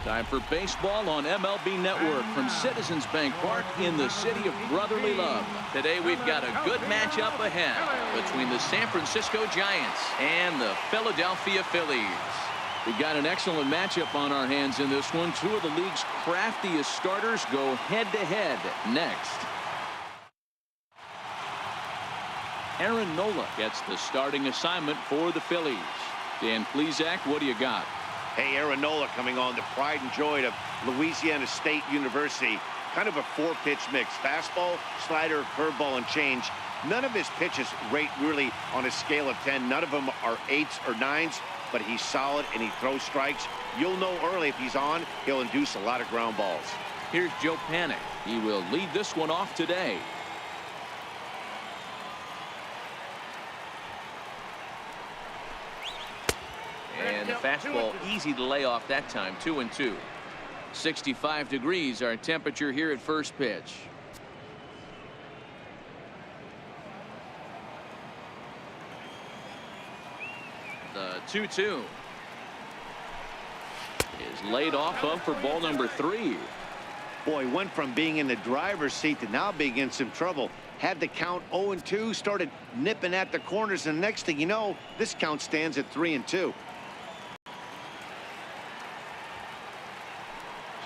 Time for baseball on MLB Network from Citizens Bank Park in the city of brotherly love. Today we've got a good matchup ahead between the San Francisco Giants and the Philadelphia Phillies. We've got an excellent matchup on our hands in this one. Two of the league's craftiest starters go head-to-head next. Aaron Nola gets the starting assignment for the Phillies. Dan Plesac, what do you got? Hey, Aaron Nola coming on, the pride and joy of Louisiana State University. Kind of a four-pitch mix. Fastball, slider, curveball, and change. None of his pitches rate really on a scale of 10. None of them are 8s or 9s, but he's solid and he throws strikes. You'll know early if he's on, he'll induce a lot of ground balls. Here's Joe Panik. He will lead this one off today. And the fastball easy to lay off that time. 2-2. 65 degrees our temperature here at first pitch. The 2-2 is laid off of for ball number 3. Boy, went from being in the driver's seat to now being in some trouble. Had the count 0-2, started nipping at the corners, and the next thing you know, this count stands at 3-2.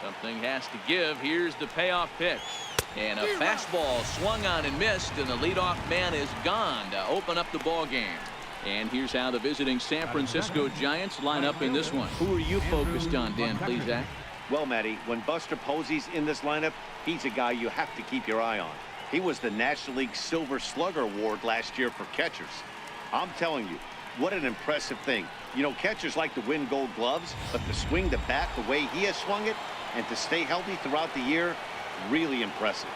Something has to give. Here's the payoff pitch. And a fastball swung on and missed, and the leadoff man is gone to open up the ball game. And here's how the visiting San Francisco Giants line up in this one. Who are you focused on, Dan Plesac? Well, Matty, when Buster Posey's in this lineup, he's a guy you have to keep your eye on. He was the National League Silver Slugger Award last year for catchers. I'm telling you, what an impressive thing. You know, catchers like to win Gold Gloves, but to swing the bat the way he has swung it and to stay healthy throughout the year, really impressive.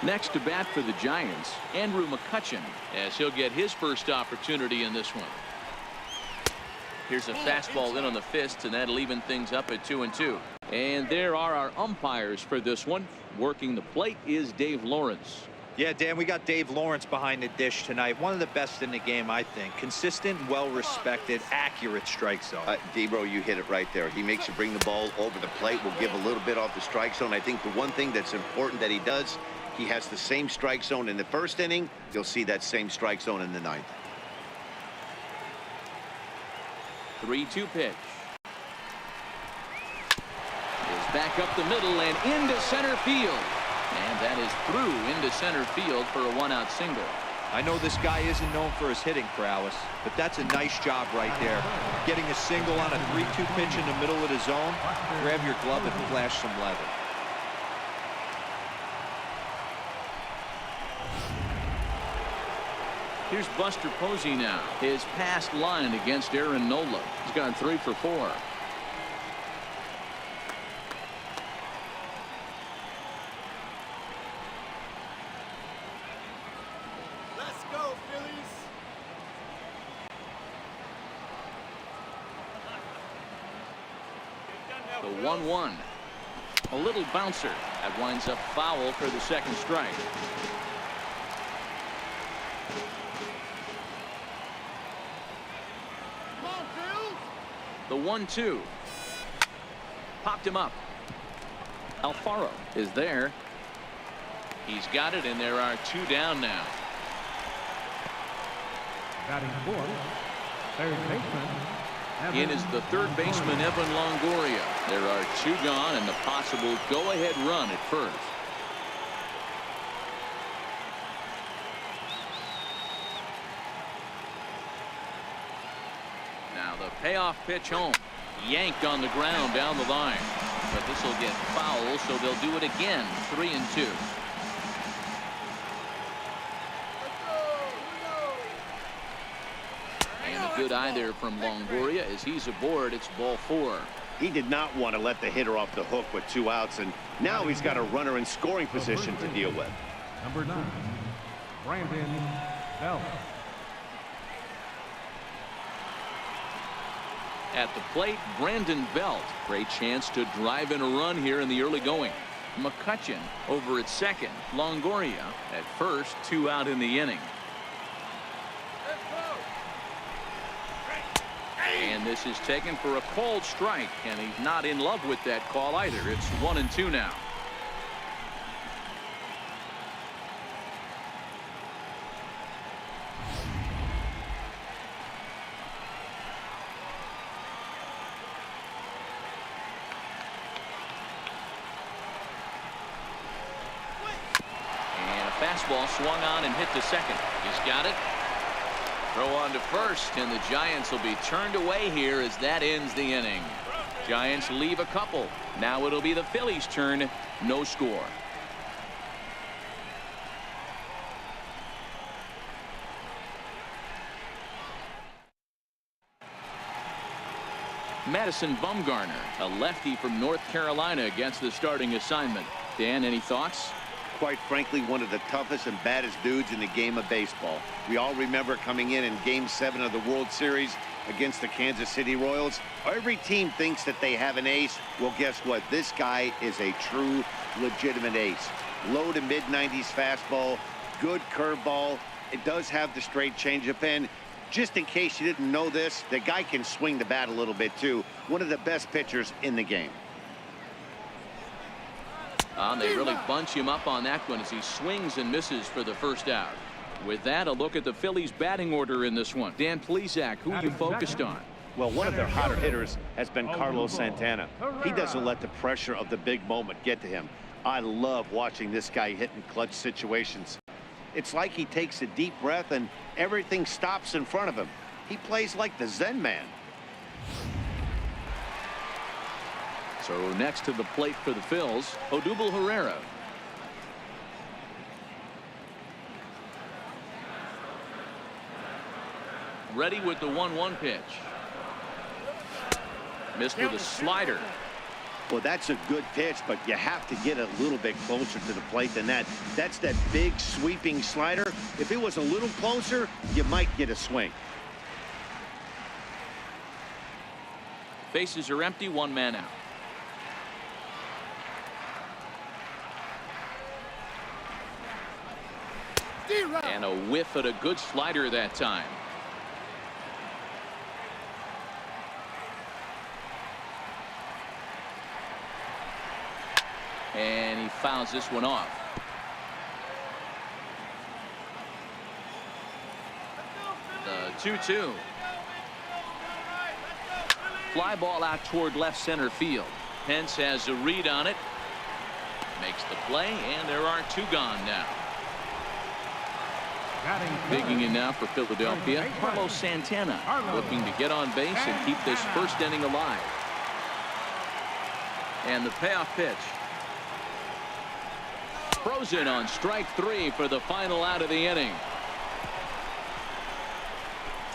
Next to bat for the Giants, Andrew McCutchen, as he'll get his first opportunity in this one. Here's a fastball in on the fist, and that'll even things up at 2-2. And there are our umpires for this one. Working the plate is Dave Lawrence. Yeah, Dan, we got Dave Lawrence behind the dish tonight. One of the best in the game, I think. Consistent, well-respected, accurate strike zone. D-Bro, you hit it right there. He makes you bring the ball over the plate. Will give a little bit off the strike zone. I think the one thing that's important that he does, he has the same strike zone in the first inning. You'll see that same strike zone in the ninth. 3-2 pitch. Is back up the middle and into center field. And that is through into center field for a one-out single. I know this guy isn't known for his hitting prowess, but that's a nice job right there. Getting a single on a 3-2 pitch in the middle of the zone, grab your glove and flash some leather. Here's Buster Posey now. His past line against Aaron Nola. He's gone 3 for 4. Let's go, Phillies. The 1-1. A little bouncer. That winds up foul for the second strike. The 1-2. Popped him up. Alfaro is there. He's got it, and there are 2 down now. Batting fourth, third baseman. In is the third baseman, Evan Longoria. There are 2 gone, and the possible go-ahead run at first. Now the payoff pitch home. Yanked on the ground down the line. But this will get foul, so they'll do it again. 3-2. And a good eye there from Longoria as he's aboard. It's ball 4. He did not want to let the hitter off the hook with 2 outs, and now he's got a runner in scoring position to deal with. Number 9, Brandon Belt. At the plate, Brandon Belt. Great chance to drive in a run here in the early going. McCutchen over at second. Longoria at first. 2 out in the inning. And this is taken for a called strike, and he's not in love with that call either. It's 1-2 now. Fastball swung on and hit to second. He's got it. Throw on to first, and the Giants will be turned away here as that ends the inning. Giants leave a couple. Now it'll be the Phillies' turn. No score. Madison Bumgarner, a lefty from North Carolina, against the starting assignment. Dan, any thoughts? Quite frankly, one of the toughest and baddest dudes in the game of baseball. We all remember coming in Game 7 of the World Series against the Kansas City Royals. Every team thinks that they have an ace. Well, guess what? This guy is a true, legitimate ace. Low to mid-90s fastball, good curveball. It does have the straight changeup, and just in case you didn't know this, the guy can swing the bat a little bit too. One of the best pitchers in the game. They really bunch him up on that one as he swings and misses for the first out. With that, a look at the Phillies batting order in this one. Dan Plesac, who you focused on? Well, one of their hotter hitters has been Carlos Santana. He doesn't let the pressure of the big moment get to him. I love watching this guy hit in clutch situations. It's like he takes a deep breath and everything stops in front of him. He plays like the Zen man. So next to the plate for the Phils, Odubel Herrera. Ready with the 1-1 pitch. Missed with a slider. Well, that's a good pitch, but you have to get a little bit closer to the plate than that. That's that big sweeping slider. If it was a little closer, you might get a swing. Bases are empty, one man out. And a whiff at a good slider that time. And he fouls this one off. The 2-2. Fly ball out toward left center field. Pence has a read on it. Makes the play, and there are two gone now. Digging in now for Philadelphia, Carlos Santana, looking to get on base and keep this first inning alive. And the payoff pitch. Frozen on strike three for the final out of the inning.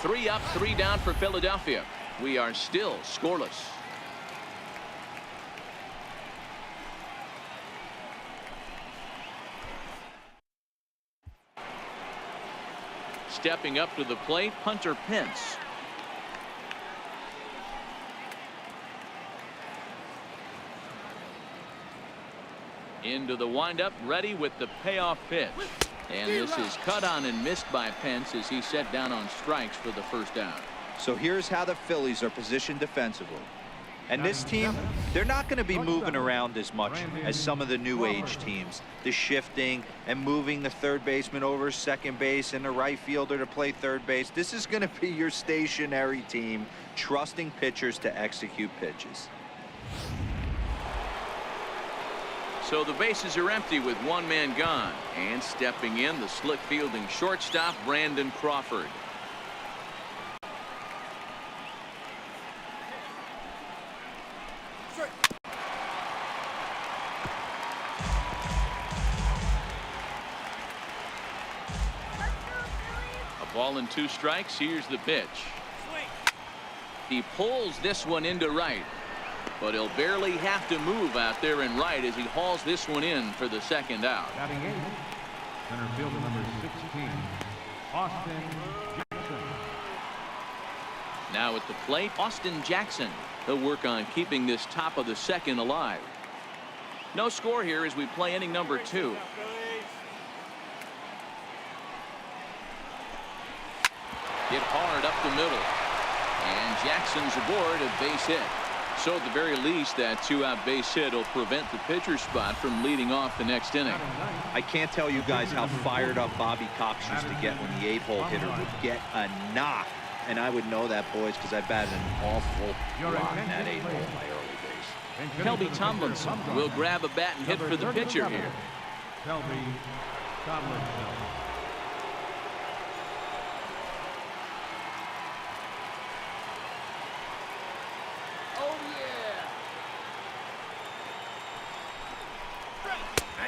3 up, 3 down for Philadelphia. We are still scoreless. Stepping up to the plate, Hunter Pence. Into the windup, ready with the payoff pitch. And this is cut on and missed by Pence as he set down on strikes for the first out. So here's how the Phillies are positioned defensively. And this team, they're not going to be moving around as much as some of the new age teams. The shifting and moving the third baseman over second base and the right fielder to play third base. This is going to be your stationary team, trusting pitchers to execute pitches. So the bases are empty with one man gone. And stepping in, the slick fielding shortstop, Brandon Crawford. A ball and 2 strikes. Here's the pitch. He pulls this one into right. But he'll barely have to move out there in right as he hauls this one in for the second out. Batting 8, center fielder number 16, Austin Jackson. Now at the plate, Austin Jackson. He'll work on keeping this top of the second alive. No score here as we play inning number 2. Hit hard up the middle. And Jackson's aboard a base hit. So at the very least, that 2-out base hit will prevent the pitcher's spot from leading off the next inning. I can't tell you guys how fired up Bobby Cox used to get when the 8-hole hitter would get a knock. And I would know that, boys, because I batted an awful lot in that 8-hole in my early days. Kelby Tomlinson will grab a bat and hit for the pitcher here. Kelby Tomlinson.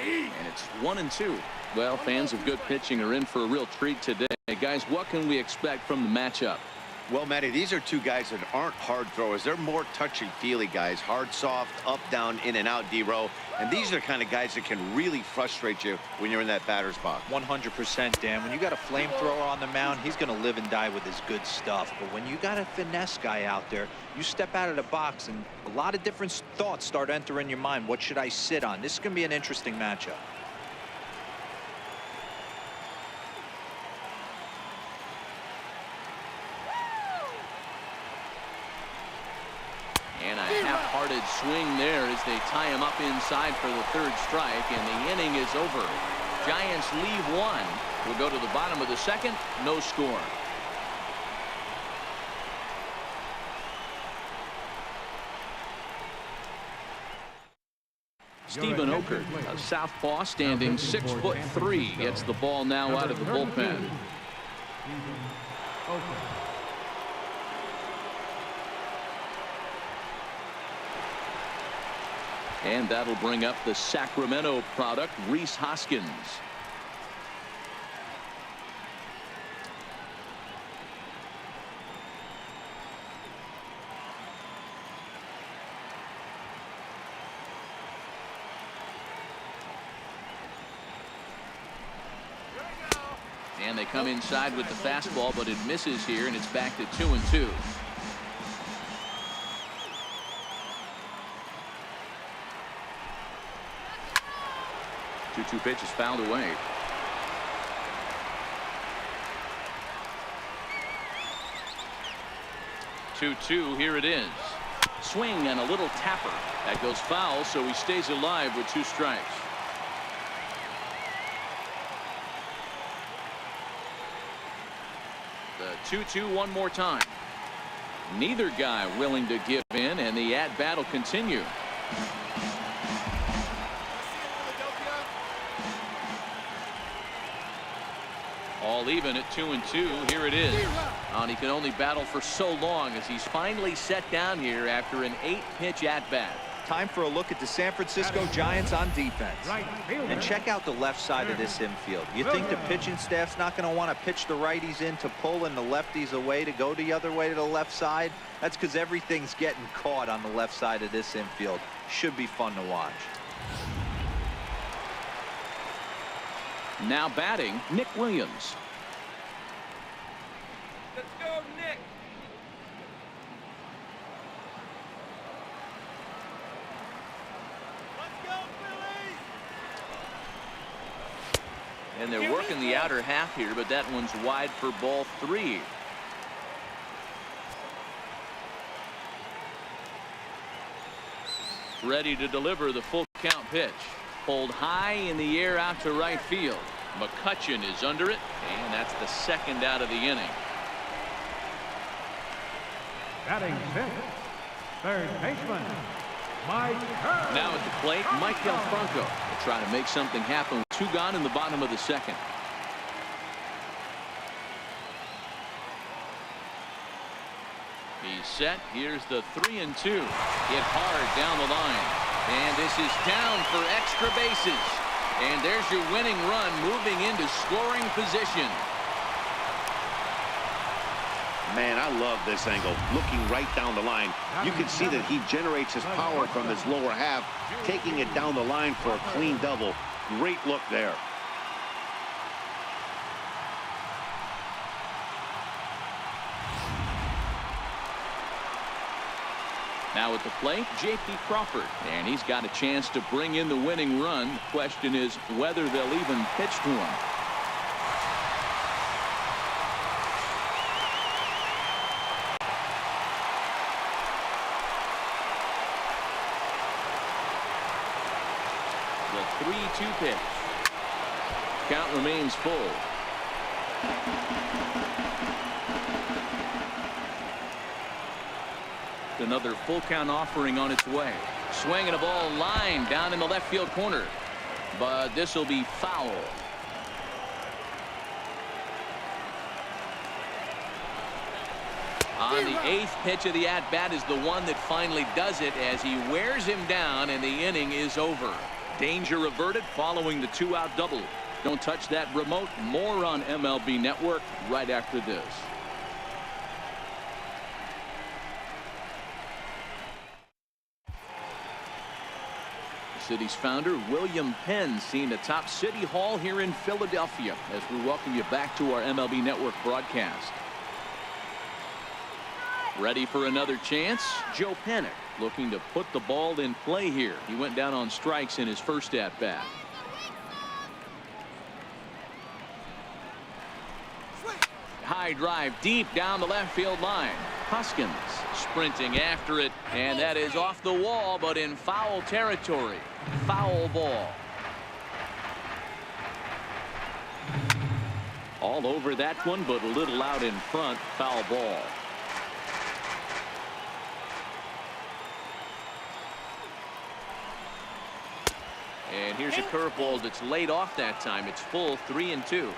And it's 1-2. Well, fans of good pitching are in for a real treat today. Guys, what can we expect from the matchup? Well, Matty, these are two guys that aren't hard throwers. They're more touchy-feely guys. Hard, soft, up, down, in and out, D-row. And these are the kind of guys that can really frustrate you when you're in that batter's box. 100%, Dan. When you got a flamethrower on the mound, he's going to live and die with his good stuff. But when you got a finesse guy out there, you step out of the box and a lot of different thoughts start entering your mind. What should I sit on? This is going to be an interesting matchup. And a half-hearted swing there as they tie him up inside for the 3rd strike, and the inning is over. Giants leave 1. We'll go to the bottom of the 2nd. No score. Stephen Okert, a southpaw standing 6'3", gets the ball now out of the bullpen. And that'll bring up the Sacramento product, Rhys Hoskins. And they come inside with the fastball, but it misses here, and it's back to 2-2. 2-2 pitch is fouled away. Two, here it is. Swing and a little tapper. That goes foul, so he stays alive with 2 strikes. The 2-2 one more time. Neither guy willing to give in, and the at-bat will continue. All even at 2-2. Here it is. And he can only battle for so long as he's finally set down here after an 8-pitch at-bat. Time for a look at the San Francisco Giants on defense. And check out the left side of this infield. You think the pitching staff's not going to want to pitch the righties in to pull and the lefties away to go the other way to the left side? That's because everything's getting caught on the left side of this infield. Should be fun to watch. Now batting, Nick Williams. Let's go, Nick. Let's go, Phillies. And they're working the outer half here, but that one's wide for ball 3. Ready to deliver the full count pitch. Pulled high in the air out to right field. McCutchen is under it, and that's the 2nd out of the inning. Batting 6th, 3rd baseman, Mike Hurd. Now at the plate, Mike Franco will try to make something happen with 2 gone in the bottom of the 2nd. He's set. Here's the 3-2. Hit hard down the line. And this is down for extra bases. And there's your winning run moving into scoring position. Man, I love this angle. Looking right down the line, you can see that he generates his power from his lower half, taking it down the line for a clean double. Great look there. Now at the plate, J.P. Crawford, and he's got a chance to bring in the winning run. The question is whether they'll even pitch to him. 3-2 pitch. Count remains full. Another full count offering on its way. Swinging a ball line down in the left field corner, but this will be foul. On the 8th pitch of the at-bat is the one that finally does it as he wears him down, and the inning is over. Danger averted following the 2-out double. Don't touch that remote. More on MLB Network right after this. The city's founder, William Penn, seen atop City Hall here in Philadelphia as we welcome you back to our MLB Network broadcast. Ready for another chance? Joe Panik looking to put the ball in play here. He went down on strikes in his first at-bat. High drive deep down the left field line. Hoskins sprinting after it, and that is off the wall, but in foul territory. Foul ball. All over that one, but a little out in front. Foul ball. And here's a curveball that's laid off that time. It's full 3-2.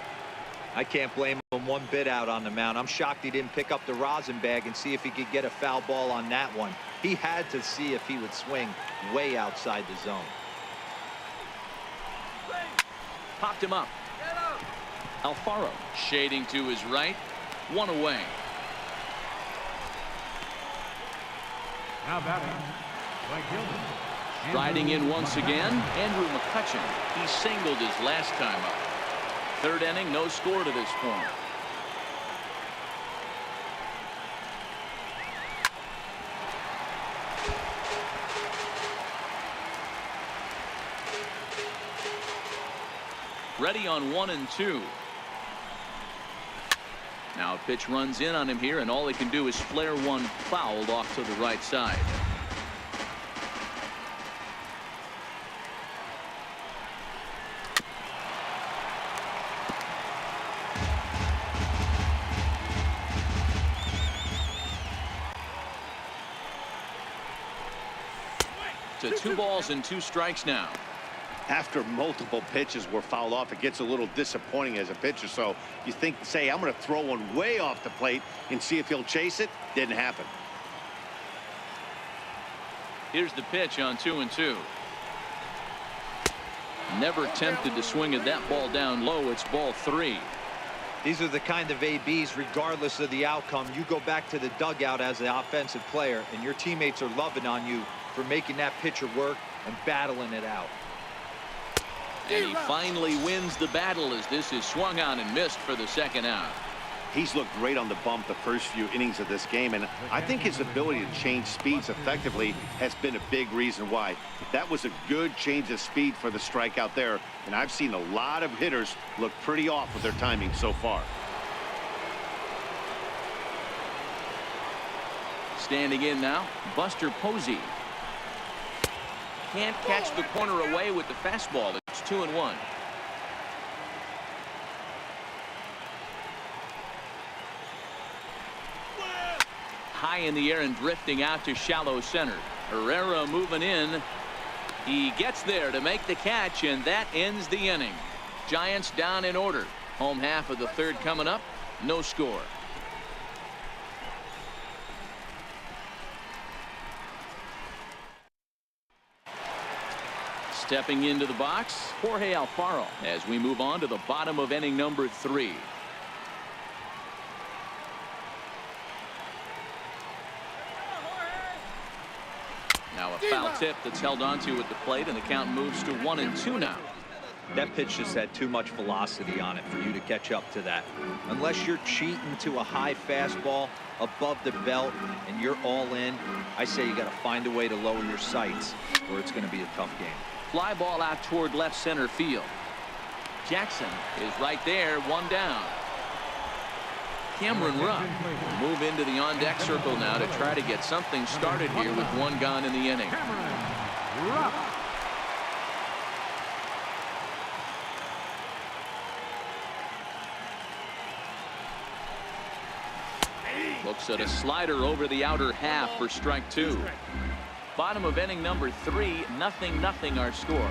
I can't blame him one bit out on the mound. I'm shocked he didn't pick up the rosin bag and see if he could get a foul ball on that one. He had to see if he would swing way outside the zone. Popped him up. Alfaro shading to his right. One away. Now batting, Blake Gilman. Riding in once again, Andrew McCutchen. He singled his last time up. Third inning, no score to this point. Ready on 1-2. Now a pitch runs in on him here, and all he can do is flare one fouled off to the right side. To 2 balls and 2 strikes now. After multiple pitches were fouled off, it gets a little disappointing as a pitcher. So you think, say, I'm going to throw one way off the plate and see if he'll chase it. Didn't happen. Here's the pitch on 2-2. Never tempted to swing at that ball down low. It's ball 3. These are the kind of ABs, regardless of the outcome, you go back to the dugout as the offensive player, and your teammates are loving on you for making that pitcher work and battling it out. And he finally wins the battle as this is swung on and missed for the second out. He's looked great on the bump the first few innings of this game, and I think his ability to change speeds effectively has been a big reason why. That was a good change of speed for the strikeout there, and I've seen a lot of hitters look pretty off with their timing so far. Standing in now, Buster Posey. Can't catch the corner away with the fastball. It's 2-1. High in the air and drifting out to shallow center. Herrera moving in. He gets there to make the catch, and that ends the inning. Giants down in order. Home half of the third coming up. No score. Stepping into the box, Jorge Alfaro, as we move on to the bottom of inning number 3. Now a foul tip that's held onto at the plate, and the count moves to 1-2 now. That pitch just had too much velocity on it for you to catch up to that. Unless you're cheating to a high fastball above the belt and you're all in, I say you got to find a way to lower your sights, or it's going to be a tough game. Fly ball out toward left center field. Jackson is right there, one down. Cameron Rupp will move into the on-deck circle now to try to get something started here with one gone in the inning. Looks at a slider over the outer half for strike 2. Bottom of inning number 3, 0-0 our score.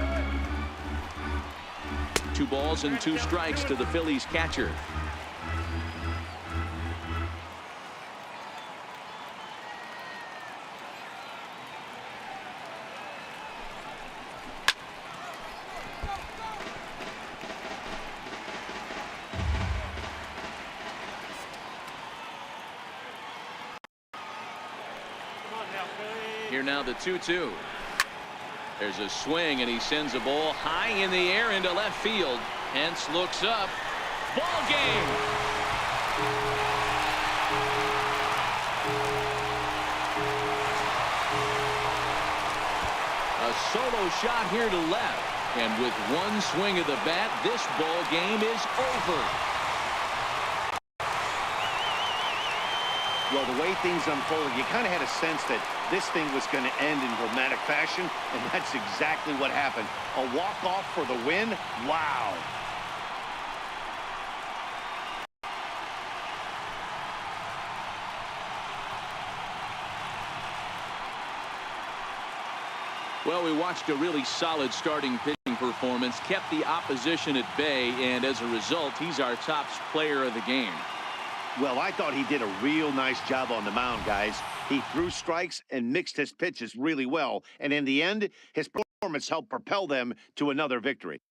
2 balls and 2 strikes to the Phillies catcher. Here now the 2-2. There's a swing and he sends a ball high in the air into left field. Hence looks up. Ball game. A solo shot here to left. And with one swing of the bat, this ball game is over. Well, the way things unfolded, you kind of had a sense that this thing was going to end in dramatic fashion, and that's exactly what happened. A walk-off for the win? Wow. Well, we watched a really solid starting pitching performance, kept the opposition at bay, and as a result, he's our top player of the game. Well, I thought he did a real nice job on the mound, guys. He threw strikes and mixed his pitches really well. And in the end, his performance helped propel them to another victory.